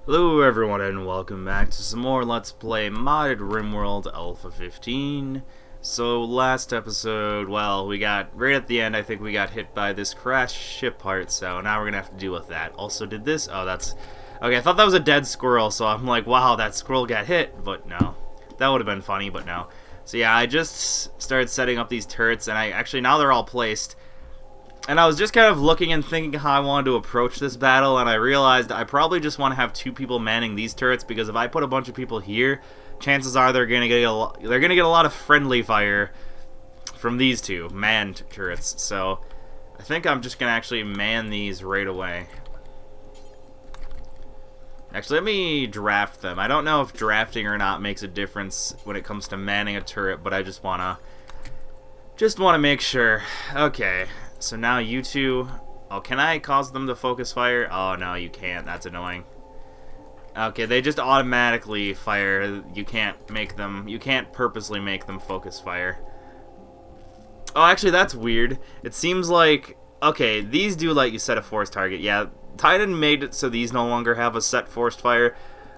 Hello everyone and welcome back to some more Let's Play modded Rimworld Alpha 15. So last episode, well, we got, right at the end, I think we got hit by this crashed ship part, so now we're gonna have to deal with that. Also, did this? Oh, that's... Okay, I thought that was a dead squirrel, so I'm like, wow, that squirrel got hit, but no. That would have been funny, but no. So yeah, I just started setting up these turrets, and now they're all placed. And I was just kind of looking and thinking how I wanted to approach this battle, and I realized I probably just want to have two people manning these turrets, because if I put a bunch of people here, chances are they're gonna get a lot of friendly fire from these two manned turrets. So I think I'm just gonna actually man these right away. Actually, let me draft them. I don't know if drafting or not makes a difference when it comes to manning a turret, but I just wanna make sure. Okay. So now you two... Oh, can I cause them to focus fire? Oh, no, you can't. That's annoying. Okay, they just automatically fire. You can't make them... You can't purposely make them focus fire. Oh, actually, that's weird. It seems like... Okay, these do let you set a forced target. Yeah, Titan made it so these no longer have a set forced fire.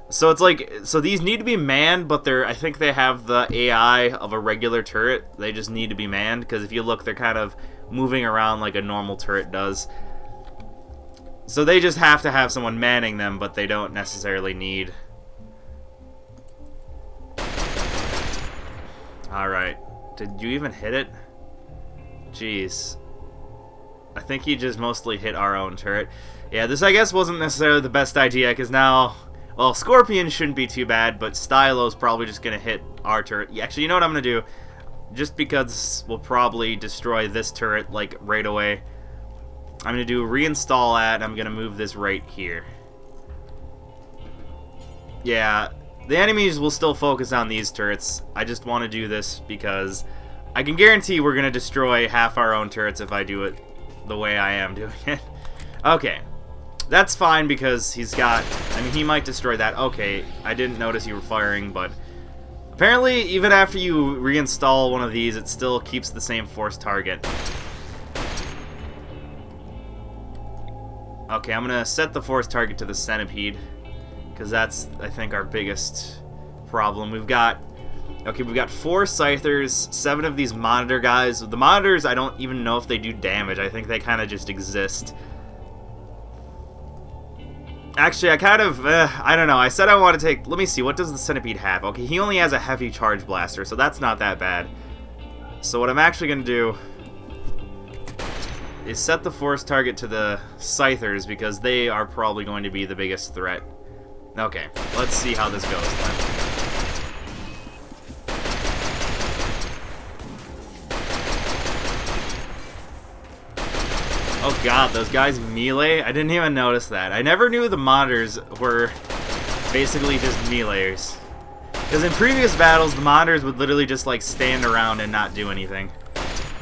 So it's like... So these need to be manned, but they're... I think they have the AI of a regular turret. They just need to be manned, because if you look, they're kind of... moving around like a normal turret does. So they just have to have someone manning them, but they don't necessarily need... Alright. Did you even hit it? Jeez. I think he just mostly hit our own turret. Yeah, this I guess wasn't necessarily the best idea, because now... Well, Scorpion shouldn't be too bad, but Stylo's probably just going to hit our turret. Actually, you know what I'm going to do? Just because we'll probably destroy this turret, like, right away. I'm going to do reinstall that, and I'm going to move this right here. Yeah, the enemies will still focus on these turrets. I just want to do this because I can guarantee we're going to destroy half our own turrets if I do it the way I am doing it. Okay. That's fine because he's got... I mean, he might destroy that. Okay, I didn't notice you were firing, but... Apparently, even after you reinstall one of these, it still keeps the same force target. Okay, I'm gonna set the force target to the centipede, because that's, I think, our biggest problem. We've got 4 Scythers, 7 of these monitor guys. The monitors, I don't even know if they do damage. I think they kind of just exist. Actually, I kind of, I don't know. I said I want to take, let me see, what does the centipede have? Okay, he only has a heavy charge blaster, so that's not that bad. So what I'm actually going to do is set the force target to the Scythers, because they are probably going to be the biggest threat. Okay, let's see how this goes then. Oh god, those guys melee? I didn't even notice that. I never knew the monitors were basically just meleeers. Because in previous battles, the monitors would literally just like stand around and not do anything.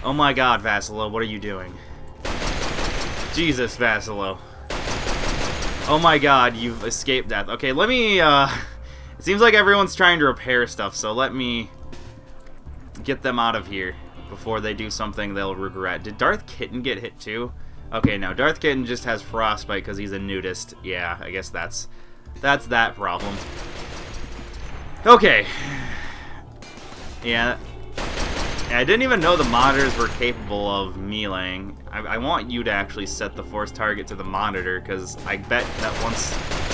Oh my god, Vassalo, what are you doing? Jesus, Vassalo. Oh my god, you've escaped death. Okay, let me, it seems like everyone's trying to repair stuff, so let me get them out of here before they do something they'll regret. Did Darth Kitten get hit too? Okay, no, Darth Kitten just has frostbite because he's a nudist. Yeah, I guess that's that problem. Okay. Yeah. I didn't even know the monitors were capable of meleeing. I want you to actually set the force target to the monitor, because I bet that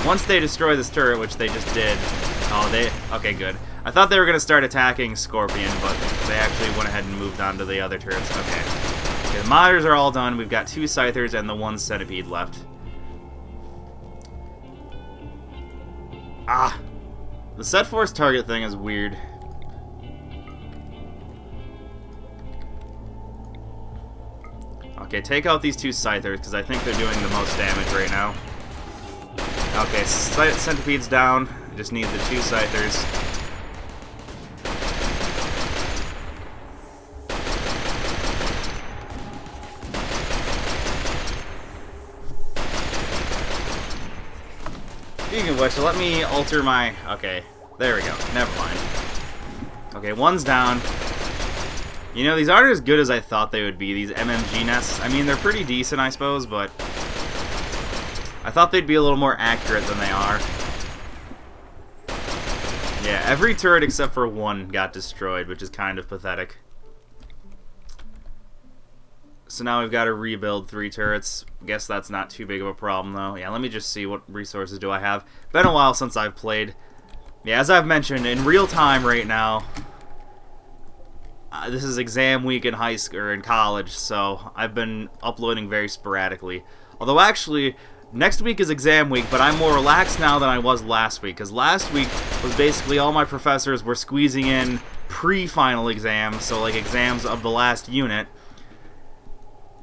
once they destroy this turret, which they just did... Okay, good. I thought they were going to start attacking Scorpion, but they actually went ahead and moved on to the other turrets. Okay. The monitors are all done. We've got 2 Scythers and the 1 centipede left. Ah! The set force target thing is weird. Okay, take out these 2 Scythers, because I think they're doing the most damage right now. Okay, centipede's down. I just need the 2 Scythers. Speaking of which, let me alter my... Okay, there we go. Never mind. Okay, 1's down. You know, these aren't as good as I thought they would be, these MMG nests. I mean, they're pretty decent, I suppose, but I thought they'd be a little more accurate than they are. Yeah, every turret except for one got destroyed, which is kind of pathetic. So now we've got to rebuild 3 turrets. Guess that's not too big of a problem, though. Yeah, let me just see what resources do I have. Been a while since I've played. Yeah, as I've mentioned, in real time right now, this is exam week in high school or in college, so I've been uploading very sporadically. Although actually, next week is exam week, but I'm more relaxed now than I was last week, because last week was basically all my professors were squeezing in pre-final exams, so like exams of the last unit.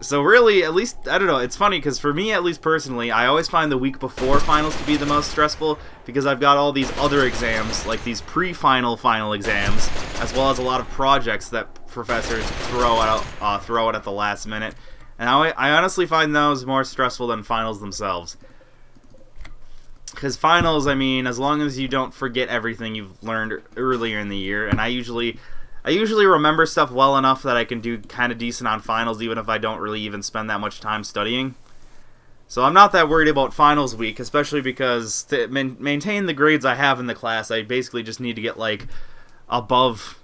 So really, at least, I don't know, it's funny, because for me, at least personally, I always find the week before finals to be the most stressful, because I've got all these other exams, like these pre-final final exams, as well as a lot of projects that professors throw out at the last minute. And I honestly find those more stressful than finals themselves. Because finals, I mean, as long as you don't forget everything you've learned earlier in the year, and I usually remember stuff well enough that I can do kind of decent on finals, even if I don't really even spend that much time studying. So I'm not that worried about finals week, especially because to maintain the grades I have in the class, I basically just need to get like above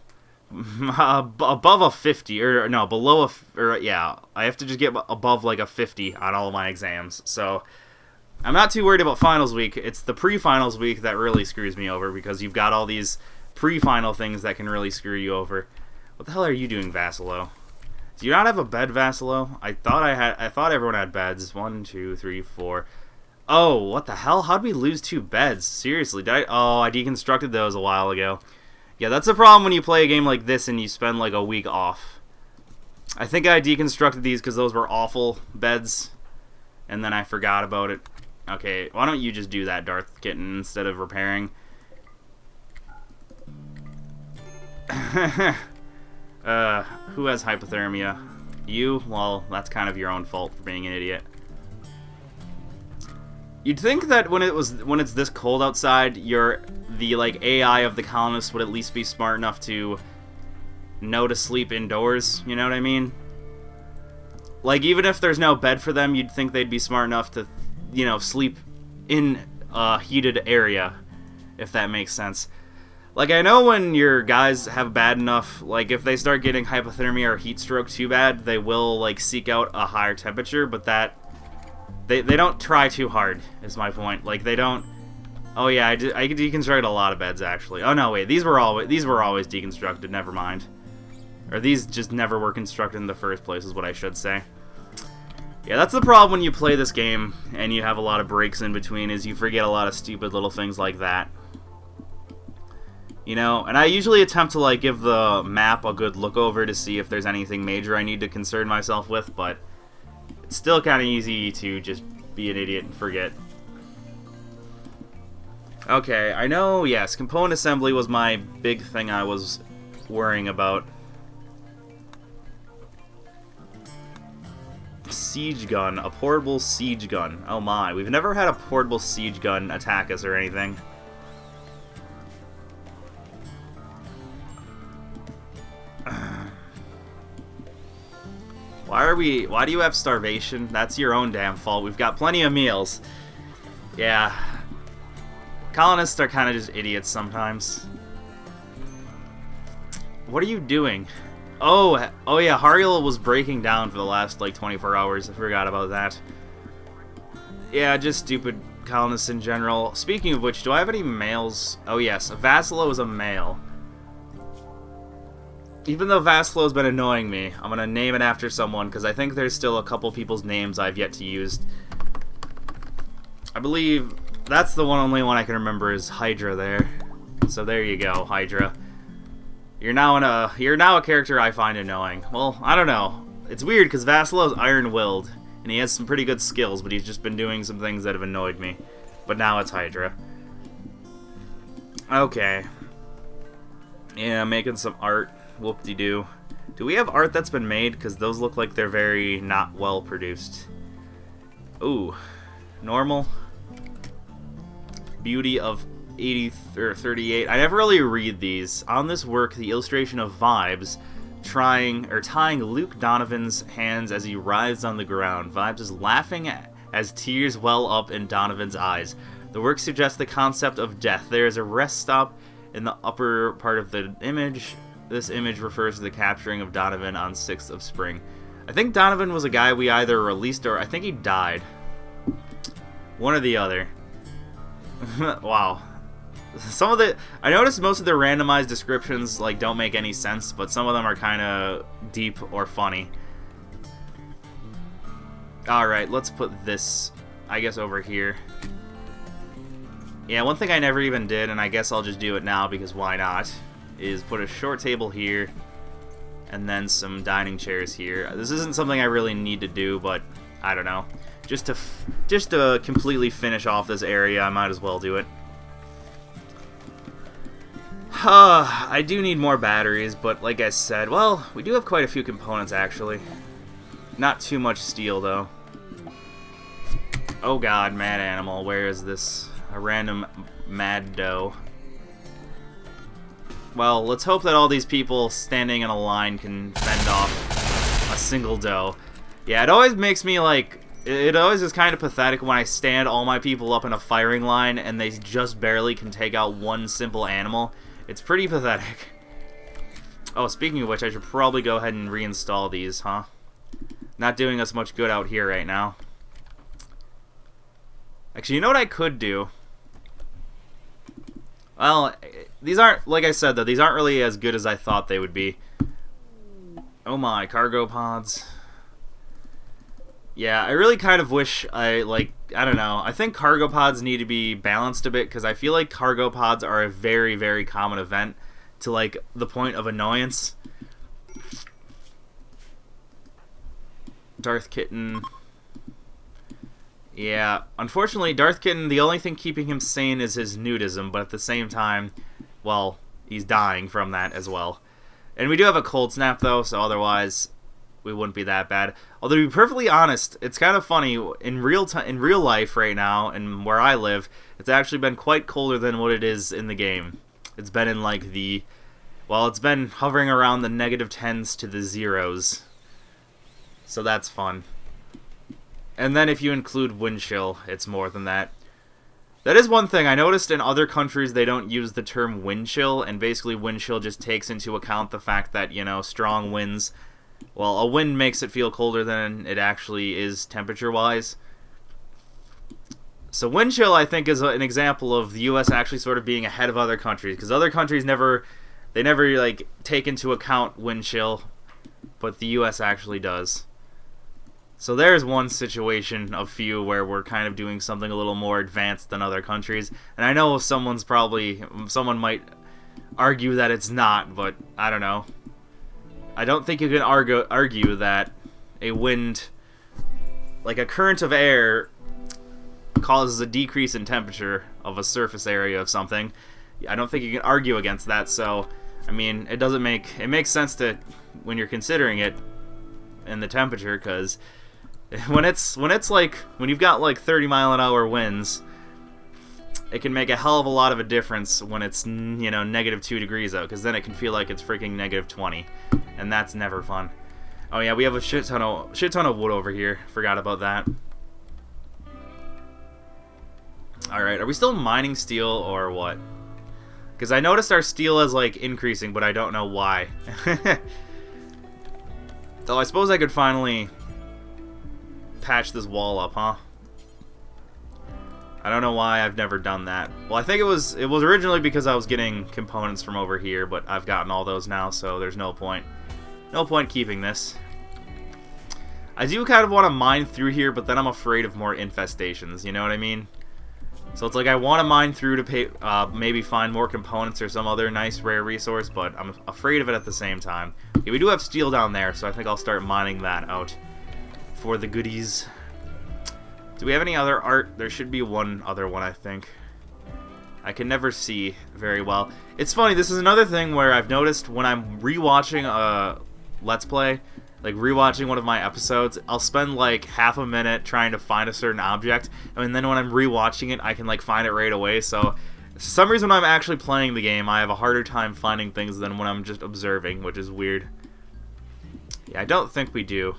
a 50, or no, below I have to just get above like a 50 on all of my exams. So I'm not too worried about finals week. It's the pre-finals week that really screws me over, because you've got all these pre-final things that can really screw you over. What the hell are you doing, Vassalo? Do you not have a bed, Vassalo? I thought everyone had beds. 1, 2, 3, 4. Oh, what the hell? How'd we lose 2 beds? Seriously, I deconstructed those a while ago. Yeah, that's the problem when you play a game like this and you spend like a week off. I think I deconstructed these because those were awful beds, and then I forgot about it. Okay, why don't you just do that, Darth Kitten, instead of repairing? Who has hypothermia? You? Well, that's kind of your own fault for being an idiot. You'd think that when it's this cold outside, the like AI of the colonists would at least be smart enough to know to sleep indoors, you know what I mean? Like, even if there's no bed for them, you'd think they'd be smart enough to, you know, sleep in a heated area, if that makes sense. Like, I know when your guys have bad enough, like, if they start getting hypothermia or heat stroke too bad, they will, like, seek out a higher temperature, but that... They don't try too hard, is my point. Like, they don't... Oh, yeah, I deconstructed a lot of beds, actually. Oh, no, wait, these were always deconstructed, never mind. Or these just never were constructed in the first place, is what I should say. Yeah, that's the problem when you play this game, and you have a lot of breaks in between, is you forget a lot of stupid little things like that. You know, and I usually attempt to, like, give the map a good look over to see if there's anything major I need to concern myself with, but it's still kind of easy to just be an idiot and forget. Okay, I know, yes, component assembly was my big thing I was worrying about. Siege gun, a portable siege gun. Oh my, we've never had a portable siege gun attack us or anything. Why do you have starvation? That's your own damn fault. We've got plenty of meals. Yeah. Colonists are kind of just idiots sometimes. What are you doing? Oh yeah, Hariel was breaking down for the last, like, 24 hours. I forgot about that. Yeah, just stupid colonists in general. Speaking of which, do I have any males? Oh yes, Vassalo is a male. Even though Vassalo's been annoying me, I'm gonna name it after someone, because I think there's still a couple people's names I've yet to use. I believe that's the only one I can remember is Hydra there. So there you go, Hydra. You're now a character I find annoying. Well, I don't know. It's weird because Vassalo's iron-willed, and he has some pretty good skills, but he's just been doing some things that have annoyed me. But now it's Hydra. Okay. Yeah, making some art. Whoop-de-doo. Do we have art that's been made? Because those look like they're very not well produced. Ooh. Normal. Beauty of 80 or 38. I never really read these. On this work, the illustration of Vibes tying Luke Donovan's hands as he writhes on the ground. Vibes is laughing as tears well up in Donovan's eyes. The work suggests the concept of death. There is a rest stop in the upper part of the image. This image refers to the capturing of Donovan on 6th of spring. I think Donovan was a guy we either released or I think he died. One or the other. Wow. I noticed most of the randomized descriptions like don't make any sense, but some of them are kind of deep or funny. Alright, let's put this, I guess, over here. Yeah, one thing I never even did, and I guess I'll just do it now because why not, is put a short table here and then some dining chairs here. This isn't something I really need to do, but I don't know. Just to completely finish off this area, I might as well do it. I do need more batteries, but like I said, well, we do have quite a few components actually. Not too much steel though. Oh god, mad animal, where is this? A random mad doe. Well, let's hope that all these people standing in a line can fend off a single doe. Yeah, it always makes me like... It always is kind of pathetic when I stand all my people up in a firing line and they just barely can take out one simple animal. It's pretty pathetic. Oh, speaking of which, I should probably go ahead and reinstall these, huh? Not doing us much good out here right now. Actually, you know what I could do? Well, these aren't, like I said though, these aren't really as good as I thought they would be. Oh my, cargo pods. Yeah, I really kind of wish I don't know, I think cargo pods need to be balanced a bit, because I feel like cargo pods are a very, very common event to, like, the point of annoyance. Darth Kitten. Yeah, unfortunately, Darth Kitten, the only thing keeping him sane is his nudism, but at the same time, well, he's dying from that as well. And we do have a cold snap, though, so otherwise... we wouldn't be that bad. Although, to be perfectly honest, it's kind of funny. In real life right now, and where I live, it's actually been quite colder than what it is in the game. It's been in like the... well, it's been hovering around the -10s to the 0s. So that's fun. And then if you include wind chill, it's more than that. That is one thing. I noticed in other countries they don't use the term wind chill, and basically wind chill just takes into account the fact that, you know, strong winds... well, a wind makes it feel colder than it actually is temperature-wise. So wind chill, I think, is an example of the U.S. actually sort of being ahead of other countries. Because other countries never like, take into account wind chill, but the U.S. actually does. So there's one situation of few where we're kind of doing something a little more advanced than other countries. And I know someone might argue that it's not, but I don't know. I don't think you can argue that a wind, like a current of air, causes a decrease in temperature of a surface area of something. I don't think you can argue against that, so, I mean, it makes sense to, when you're considering it, in the temperature, because when you've got like 30-mile-an-hour winds, it can make a hell of a lot of a difference when it's, you know, -2 degrees out, because then it can feel like it's freaking -20, and that's never fun. Oh yeah, we have a shit ton of wood over here. Forgot about that. All right, are we still mining steel or what? Because I noticed our steel is like increasing, but I don't know why. Though I suppose I could finally patch this wall up, huh? I don't know why I've never done that. Well, I think it was originally because I was getting components from over here, but I've gotten all those now, so there's no point. No point keeping this. I do kind of want to mine through here, but then I'm afraid of more infestations, you know what I mean? So it's like I want to mine through to maybe find more components or some other nice rare resource, but I'm afraid of it at the same time. Okay, we do have steel down there, so I think I'll start mining that out for the goodies. Do we have any other art? There should be one other one, I think. I can never see very well. It's funny, this is another thing where I've noticed when I'm rewatching a Let's Play, like rewatching one of my episodes, I'll spend like half a minute trying to find a certain object, and then when I'm rewatching it, I can like find it right away. So for some reason when I'm actually playing the game, I have a harder time finding things than when I'm just observing, which is weird. Yeah, I don't think we do.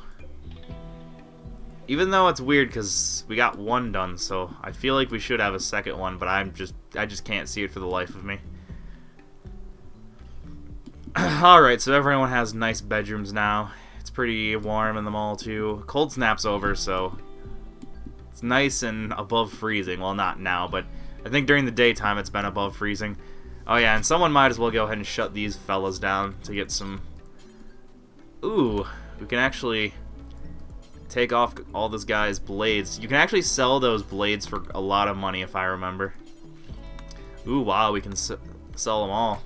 Even though it's weird because we got one done, so I feel like we should have a second one, but I just can't see it for the life of me. Alright, so everyone has nice bedrooms now. It's pretty warm in them all, too. Cold snap's over, so it's nice and above freezing. Well, not now, but I think during the daytime it's been above freezing. Oh yeah, and someone might as well go ahead and shut these fellas down to get some... Ooh, we can actually take off all this guy's blades. You can actually sell those blades for a lot of money, if I remember. Ooh, wow, we can sell them all.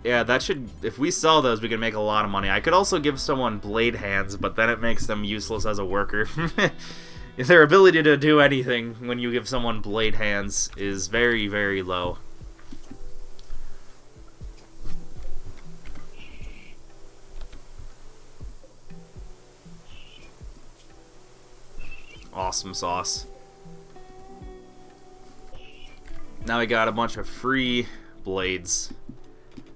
Yeah, that should... If we sell those, we can make a lot of money. I could also give someone blade hands, but then it makes them useless as a worker. Their ability to do anything when you give someone blade hands is very, very low. Awesome sauce. Now we got a bunch of free blades.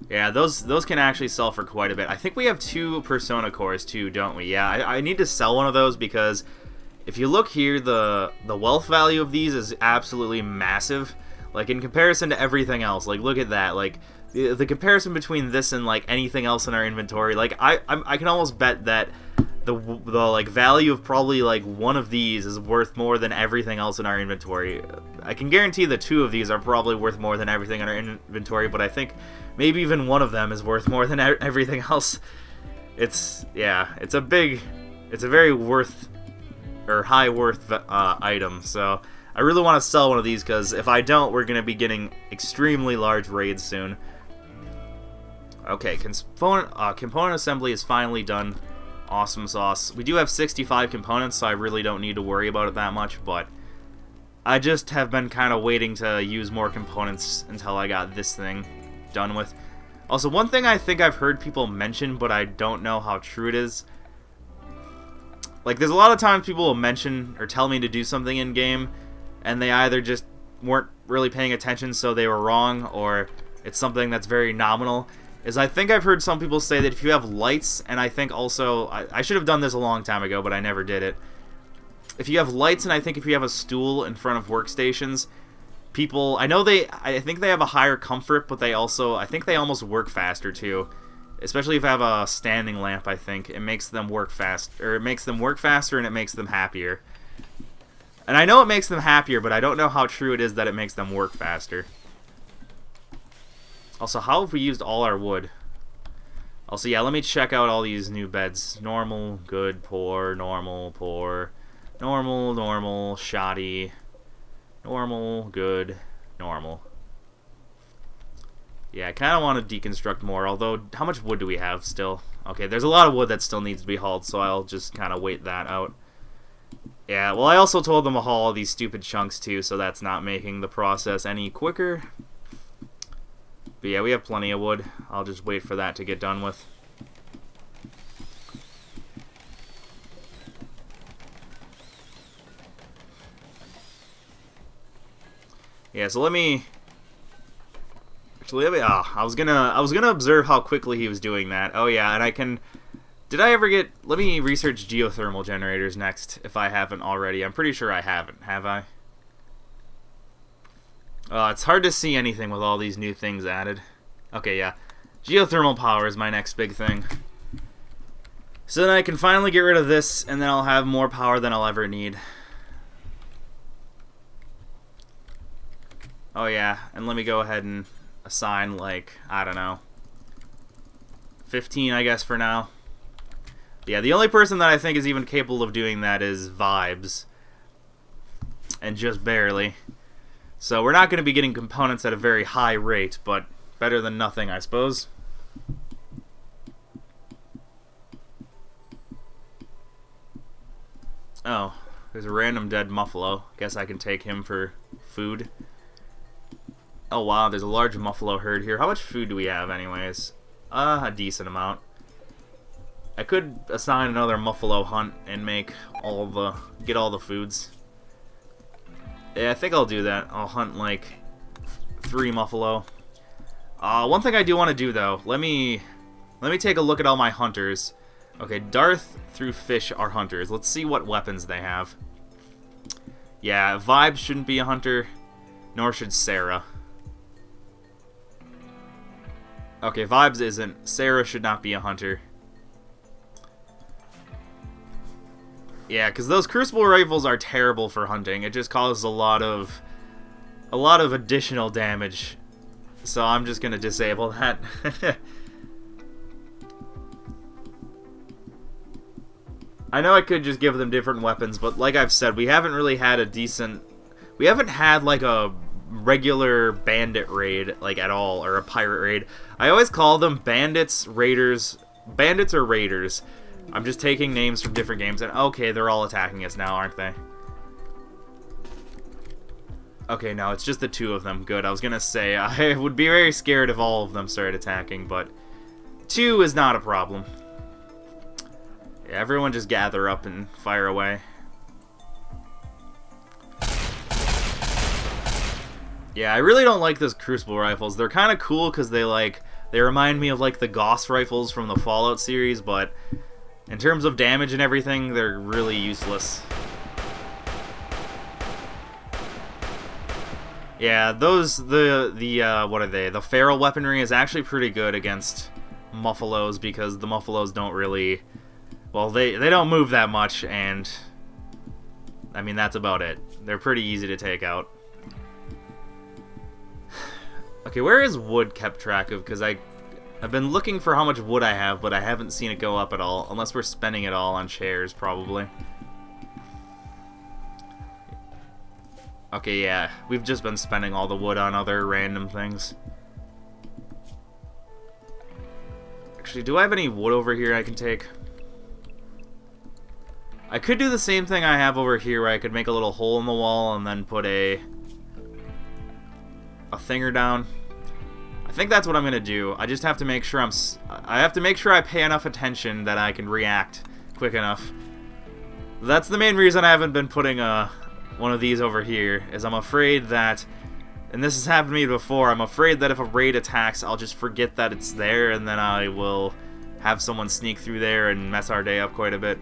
Yeah, those can actually sell for quite a bit. I think we have 2 Persona cores too, don't we? Yeah, I need to sell one of those because if you look here, the wealth value of these is absolutely massive. Like, in comparison to everything else, like, look at that. Like, the comparison between this and, like, anything else in our inventory, like, I can almost bet that the like, value of probably, like, one of these is worth more than everything else in our inventory. I can guarantee the 2 of these are probably worth more than everything in our inventory, but I think maybe even one of them is worth more than everything else. Yeah, it's a very worth, or high worth item, so I really want to sell one of these, because if I don't, we're going to be getting extremely large raids soon. Okay, component assembly is finally done. Awesome sauce. We do have 65 components, so I really don't need to worry about it that much, but I just have been kind of waiting to use more components until I got this thing done with. Also, one thing I think I've heard people mention, but I don't know how true it is. Like, there's a lot of times people will mention or tell me to do something in-game, and they either just weren't really paying attention, so they were wrong, or it's something that's very nominal. I think I've heard some people say that if you have lights, and I think also, I should have done this a long time ago, but I never did it. If you have lights, and I think if you have a stool in front of workstations, people, I think they have a higher comfort, but I think they almost work faster too. Especially if I have a standing lamp, I think. It makes them work faster, and it makes them happier. And I know it makes them happier, but I don't know how true it is that it makes them work faster. Also, how have we used all our wood? Also, yeah, let me check out all these new beds. Normal, good, poor, normal, poor, normal, normal, shoddy, normal, good, normal. Yeah, I kind of want to deconstruct more, although, how much wood do we have still? Okay, there's a lot of wood that still needs to be hauled, so I'll just kind of wait that out. Yeah, well, I also told them to haul all these stupid chunks, too, so that's not making the process any quicker. But yeah, we have plenty of wood. I'll just wait for that to get done with. Yeah, so let me... Actually, I was gonna observe how quickly he was doing that. Oh yeah, and I can... Did I ever get... Let me research geothermal generators next, if I haven't already. I'm pretty sure I haven't. Have I? It's hard to see anything with all these new things added. Okay, yeah. Geothermal power is my next big thing. So then I can finally get rid of this, and then I'll have more power than I'll ever need. Oh yeah, and let me go ahead and assign, like, I don't know, 15, I guess, for now. Yeah, the only person that I think is even capable of doing that is Vibes. And just barely. So we're not going to be getting components at a very high rate, but better than nothing, I suppose. Oh, there's a random dead muffalo. Guess I can take him for food. Oh wow, there's a large muffalo herd here. How much food do we have anyways? A decent amount. I could assign another muffalo hunt and get all the foods. Yeah, I think I'll do that. I'll hunt like 3 muffalo. One thing I do want to do though, let me take a look at all my hunters. Okay, Darth through Fish are hunters. Let's see what weapons they have. Yeah, Vibe shouldn't be a hunter, nor should Sarah. Okay, Vibes isn't. Sarah should not be a hunter. Yeah, because those Crucible rifles are terrible for hunting. It just causes a lot of additional damage. So I'm just gonna disable that. I know I could just give them different weapons, but like I've said, we haven't really had a decent... We haven't had, like, a regular bandit raid, like, at all, or a pirate raid. I always call them bandits, raiders... Bandits or raiders. I'm just taking names from different games, and okay, they're all attacking us now, aren't they? Okay, no, it's just the two of them. Good, I was gonna say, I would be very scared if all of them started attacking, but... 2 is not a problem. Yeah, everyone just gather up and fire away. Yeah, I really don't like those Crucible rifles. They're kind of cool because they remind me of like the Gauss rifles from the Fallout series, but in terms of damage and everything, they're really useless. Yeah, those what are they? The feral weaponry is actually pretty good against Muffalos because the Muffalos don't really, well, they don't move that much, and I mean that's about it. They're pretty easy to take out. Okay, where is wood kept track of? Because I've been looking for how much wood I have, but I haven't seen it go up at all. Unless we're spending it all on chairs, probably. Okay, yeah. We've just been spending all the wood on other random things. Actually, do I have any wood over here I can take? I could do the same thing I have over here, where I could make a little hole in the wall and then put a thinger down. I think that's what I'm gonna do. I just have to make sure I pay enough attention that I can react quick enough. That's the main reason I haven't been putting one of these over here, is I'm afraid that, and this has happened to me before, I'm afraid that if a raid attacks, I'll just forget that it's there, and then I will have someone sneak through there and mess our day up quite a bit.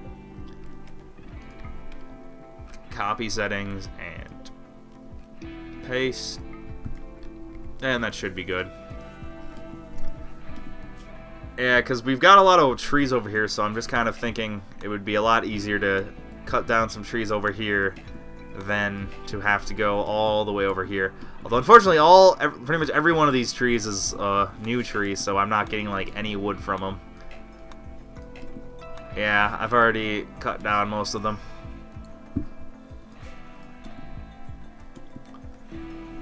Copy settings, and paste. And that should be good. Yeah, because we've got a lot of trees over here, so I'm just kind of thinking it would be a lot easier to cut down some trees over here than to have to go all the way over here. Although, unfortunately, pretty much every one of these trees is a new tree, so I'm not getting, like, any wood from them. Yeah, I've already cut down most of them.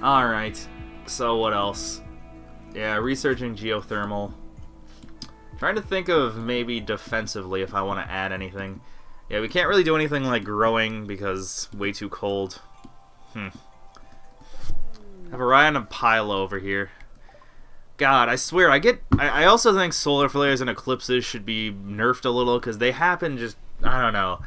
Alright. So what else? Yeah, researching geothermal. Trying to think of maybe defensively if I want to add anything. Yeah, we can't really do anything like growing because way too cold. Have Orion and Pilo over here. God, I swear, I also think solar flares and eclipses should be nerfed a little because they happen just, I don't know.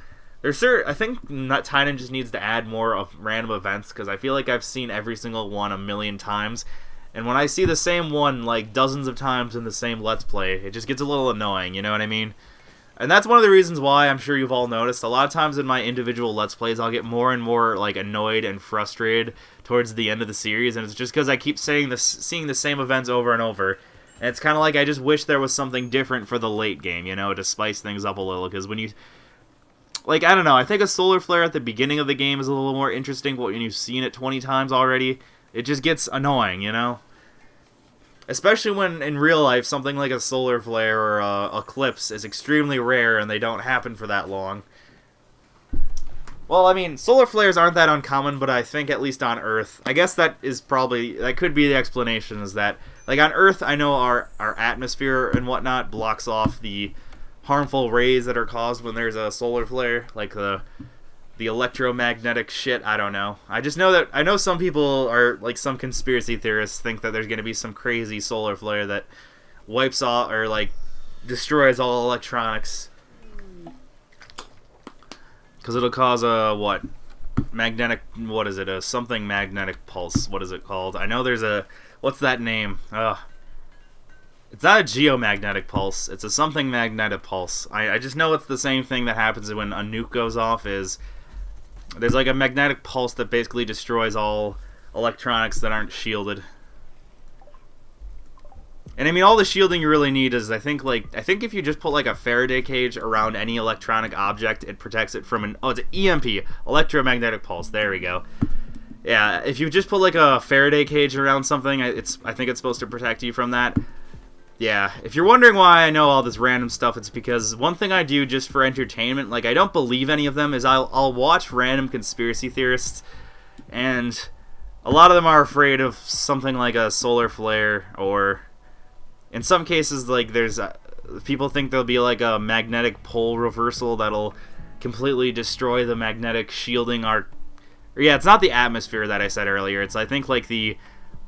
I think Titan just needs to add more of random events, because I feel like I've seen every single one a million times, and when I see the same one like dozens of times in the same Let's Play, it just gets a little annoying, you know what I mean? And that's one of the reasons why, I'm sure you've all noticed, a lot of times in my individual Let's Plays, I'll get more and more like annoyed and frustrated towards the end of the series, and it's just because I keep seeing the same events over and over, and it's kind of like I just wish there was something different for the late game, you know, to spice things up a little, because when you... Like, I don't know, I think a solar flare at the beginning of the game is a little more interesting, but when you've seen it 20 times already, it just gets annoying, you know? Especially when, in real life, something like a solar flare or a eclipse is extremely rare and they don't happen for that long. Well, I mean, solar flares aren't that uncommon, but I think at least on Earth, I guess that could be the explanation, is that, like, on Earth, I know our atmosphere and whatnot blocks off the harmful rays that are caused when there's a solar flare, like the electromagnetic shit. I don't know. I just know that I know some people are, like, some conspiracy theorists think that there's going to be some crazy solar flare that wipes off or like destroys all electronics because it'll cause a something magnetic pulse. What is it called? I know there's a, what's that name? It's not a geomagnetic pulse. It's a something magnetic pulse. I just know it's the same thing that happens when a nuke goes off. Is there's like a magnetic pulse that basically destroys all electronics that aren't shielded. And I mean, all the shielding you really need is, I think if you just put like a Faraday cage around any electronic object, it protects it from it's an EMP, electromagnetic pulse. There we go. Yeah, if you just put like a Faraday cage around something, I think it's supposed to protect you from that. Yeah, if you're wondering why I know all this random stuff, it's because one thing I do just for entertainment, like I don't believe any of them, is I'll watch random conspiracy theorists, and a lot of them are afraid of something like a solar flare, or in some cases, like people think there'll be like a magnetic pole reversal that'll completely destroy the magnetic shielding yeah, it's not the atmosphere that I said earlier. It's, I think, like the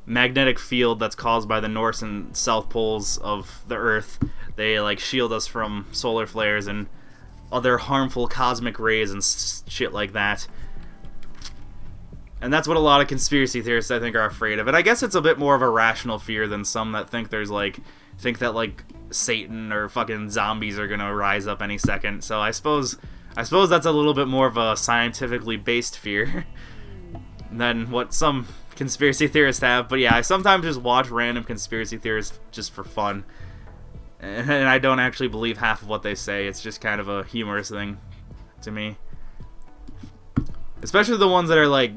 magnetic field that's caused by the north and south poles of the Earth. They like shield us from solar flares and other harmful cosmic rays and shit like that. And that's what a lot of conspiracy theorists, I think, are afraid of. And I guess it's a bit more of a rational fear than some that think that Satan or fucking zombies are gonna rise up any second. So I suppose that's a little bit more of a scientifically based fear than what some conspiracy theorists have. But yeah, I sometimes just watch random conspiracy theorists just for fun, and I don't actually believe half of what they say. It's just kind of a humorous thing to me, especially the ones that are like,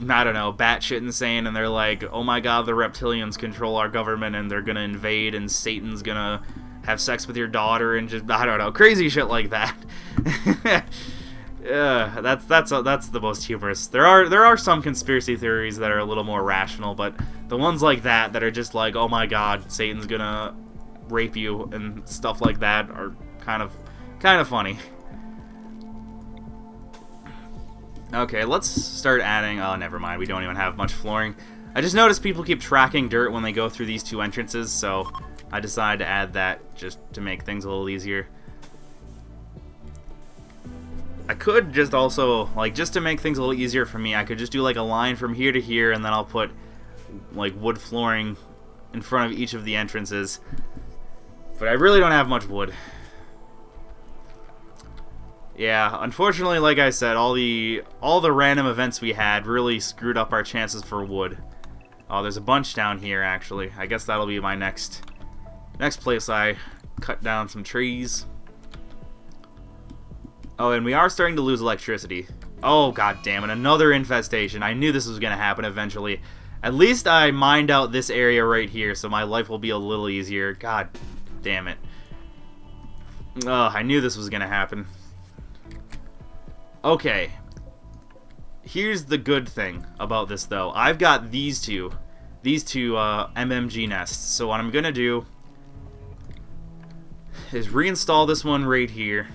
I don't know, batshit insane, and they're like, oh my god, the reptilians control our government and they're gonna invade and Satan's gonna have sex with your daughter and just, I don't know, crazy shit like that. Yeah, that's the most humorous. There are some conspiracy theories that are a little more rational, but the ones like that are just like, oh my god, Satan's gonna rape you and stuff like that are kind of funny. Okay, let's start adding. Oh, never mind. We don't even have much flooring. I just noticed people keep tracking dirt when they go through these two entrances, so I decided to add that just to make things a little easier. I could just also, like, just to make things a little easier for me, I could just do like a line from here to here, and then I'll put like wood flooring in front of each of the entrances. But I really don't have much wood. Yeah, unfortunately, like I said, all the random events we had really screwed up our chances for wood. Oh, there's a bunch down here, actually. I guess that'll be my next place I cut down some trees. Oh, and we are starting to lose electricity. Oh, god damn it, another infestation. I knew this was going to happen eventually. At least I mined out this area right here, so my life will be a little easier. God damn it. Oh, I knew this was going to happen. Okay. Here's the good thing about this, though. I've got these two MMG nests. So what I'm going to do is reinstall this one right here.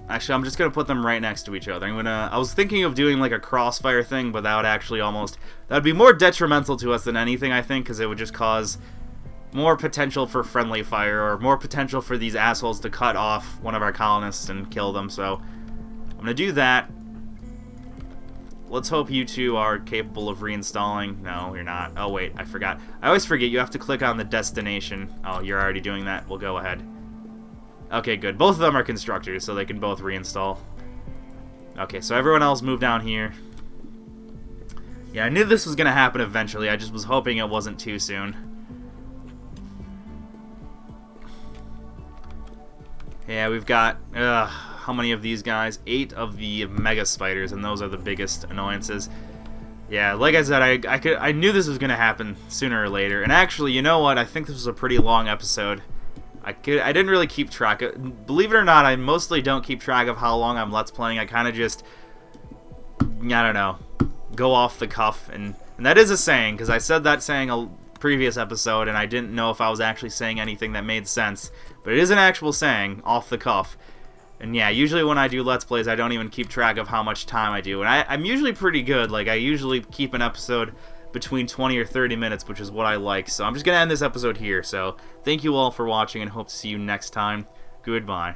Actually, I'm just going to put them right next to each other. I was thinking of doing like a crossfire thing, but that would actually that'd be more detrimental to us than anything, I think, because it would just cause more potential for friendly fire, or more potential for these assholes to cut off one of our colonists and kill them. So I'm going to do that. Let's hope you two are capable of reinstalling. No, you're not. Oh, wait, I forgot. I always forget you have to click on the destination. Oh, you're already doing that. We'll go ahead. Okay, good. Both of them are constructors, so they can both reinstall. Okay, so everyone else move down here. Yeah, I knew this was going to happen eventually. I just was hoping it wasn't too soon. Yeah, we've got, how many of these guys? 8 of the mega spiders, and those are the biggest annoyances. Yeah, like I said, I knew this was going to happen sooner or later. And actually, you know what? I think this was a pretty long episode. I didn't really keep track of... Believe it or not, I mostly don't keep track of how long I'm Let's Playing. I kind of just... I don't know. Go off the cuff. And that is a saying, because I said that saying a previous episode, and I didn't know if I was actually saying anything that made sense. But it is an actual saying, off the cuff. And yeah, usually when I do Let's Plays, I don't even keep track of how much time I do. And I'm usually pretty good. Like, I usually keep an episode between 20 or 30 minutes, which is what I like. So I'm just going to end this episode here. So thank you all for watching, and hope to see you next time. Goodbye.